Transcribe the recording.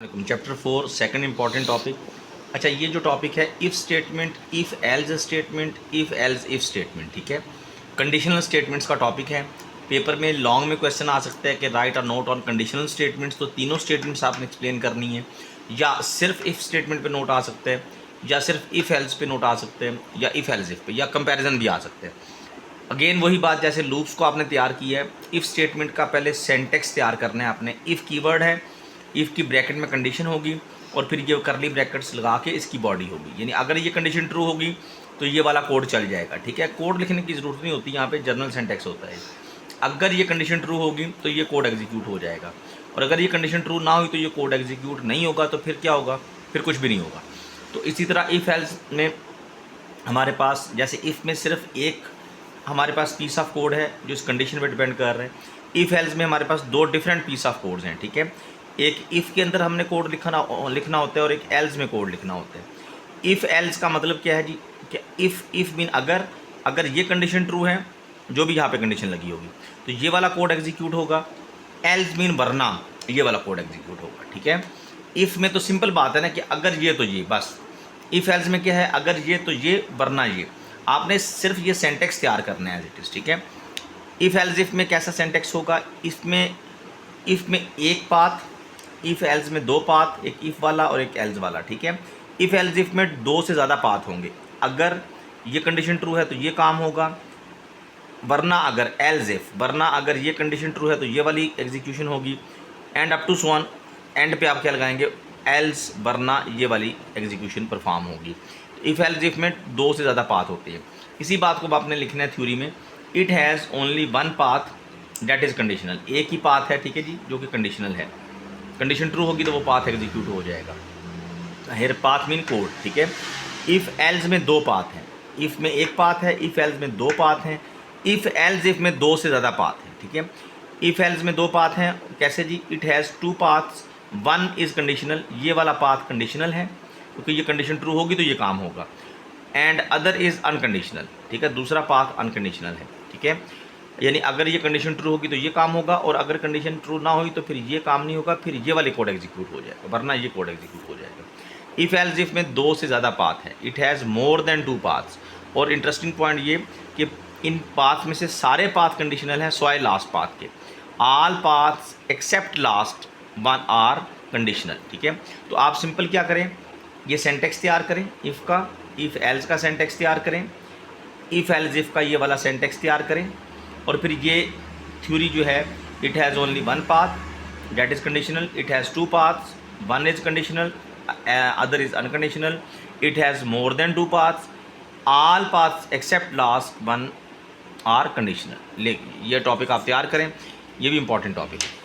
Chapter 4 second important topic. अच्छा, ये जो टॉपिक है if statement, if else statement, if else if statement, ठीक है। कंडीशनल स्टेटमेंट्स का टॉपिक है। पेपर में लॉन्ग में क्वेश्चन आ सकता है कि राइट और नोट ऑन कंडीशनल स्टेटमेंट्स, तो तीनों स्टेटमेंट्स आपने एक्सप्लेन करनी है। या सिर्फ इफ़ स्टेटमेंट पे नोट आ सकते हैं, या सिर्फ इफ़ एल्स पे नोट आ सकते हैं, या इफ़ एल्स इफ़ पे, या कंपैरिजन भी आ सकते हैं। अगेन वही बात, जैसे लूप्स को आपने तैयार किया है, इफ़ स्टेटमेंट का पहले सेंटेक्स तैयार करना है आपने। इफ़ कीवर्ड है, इफ़ की ब्रैकेट में कंडीशन होगी और फिर ये करली ब्रैकेट्स लगा के इसकी बॉडी होगी, यानी अगर ये कंडीशन ट्रू होगी तो ये वाला कोड चल जाएगा, ठीक है। कोड लिखने की ज़रूरत नहीं होती, यहाँ पे जनरल सेंटेक्स होता है। अगर ये कंडीशन ट्रू होगी तो ये कोड एग्जीक्यूट हो जाएगा, और अगर ये कंडीशन ट्रू ना हुई तो ये कोड एग्जीक्यूट नहीं होगा। तो फिर क्या होगा? फिर कुछ भी नहीं होगा। तो इसी तरह इफ़ एल्स में हमारे पास, जैसे इफ़ में सिर्फ एक हमारे पास पीस ऑफ कोड है जो इस कंडीशन पे डिपेंड कर रहे हैं। इफ़ एल्स में हमारे पास दो डिफरेंट पीस ऑफ कोड्स हैं, ठीक है। एक इफ़ के अंदर हमने कोड लिखना होता है और एक एल्स में कोड लिखना होता है। इफ़ एल्स का मतलब क्या है जी? कि इफ़ मीन अगर ये कंडीशन ट्रू है, जो भी यहाँ पे कंडीशन लगी होगी, तो ये वाला कोड एग्जीक्यूट होगा। एल्स मीन वरना ये वाला कोड एग्जीक्यूट होगा, ठीक है। इफ़ में तो सिंपल बात है ना कि अगर ये तो ये, बस। इफ़ एल्स में क्या है? अगर ये तो ये, वरना ये। आपने सिर्फ ये सेंटेक्स तैयार करना है एज इट इज़, ठीक है। इफ़ एल्स इफ़ में कैसा सेंटेक्स होगा? इफ़ में एक पाथ, इफ़ एल्स में दो पाथ, एक इफ़ वाला और एक एल्स वाला, ठीक है। इफ़ एल्स इफ़ में दो से ज़्यादा पाथ होंगे। अगर ये कंडीशन ट्रू है तो ये काम होगा, वरना अगर ये कंडीशन ट्रू है तो ये वाली एग्जीक्यूशन होगी, and up to so on. End पे आप क्या लगाएंगे? एल्स, वरना ये वाली एग्जीक्यूशन परफॉर्म होगी। इफ़ एल्स इफ़ में दो से ज़्यादा पाथ होते हैं। इसी बात को आपने लिखना है थ्योरी में। It has only one path that is conditional. एक ही पाथ है, ठीक है जी, जो कि कंडीशनल है। कंडीशन ट्रू होगी तो वो पाथ एग्जीक्यूट हो जाएगा। हेयर पाथ मीन कोड, ठीक है। इफ़ एल्स में दो पाथ हैं, इफ़ में एक पाथ है, इफ़ एल्स में दो पाथ हैं। इफ़ एल्स इफ़ में दो से ज़्यादा पाथ हैं, ठीक है। इफ़ एल्स में दो पाथ हैं, कैसे जी? It has two paths, one is conditional. ये वाला पाथ कंडीशनल है क्योंकि ये कंडीशन ट्रू होगी तो ये काम होगा। एंड अदर इज़ अनकंडीशनल, ठीक है। दूसरा पाथ अनकंडीशनल है, ठीक है। यानी अगर ये कंडीशन ट्रू होगी तो ये काम होगा, और अगर कंडीशन ट्रू ना हुई तो फिर ये काम नहीं होगा, फिर ये वाले कोड एग्जीक्यूट हो जाएगा, वरना ये कोड एग्जीक्यूट हो जाएगा। इफ़ एल्स इफ़ में दो से ज़्यादा पाथ है। It has more than two paths. और इंटरेस्टिंग पॉइंट ये कि इन पाथ में से सारे पाथ कंडीशनल हैं सॉय लास्ट पाथ के। All paths except last one are conditional, ठीक है। तो आप सिंपल क्या करें? ये सेंटेक्स तैयार करें इफ़ का, इफ़ एल्स का सेंटेक्स तैयार करें, इफ़ एल्स इफ़ का ये वाला सेंटेक्स तैयार करें, और फिर ये थ्योरी जो है, it has only one path that is conditional, it has two paths, one is conditional, other is unconditional, it has more than two paths, all paths except last one are conditional. ये topic आप तैयार करें, ये भी important topic है।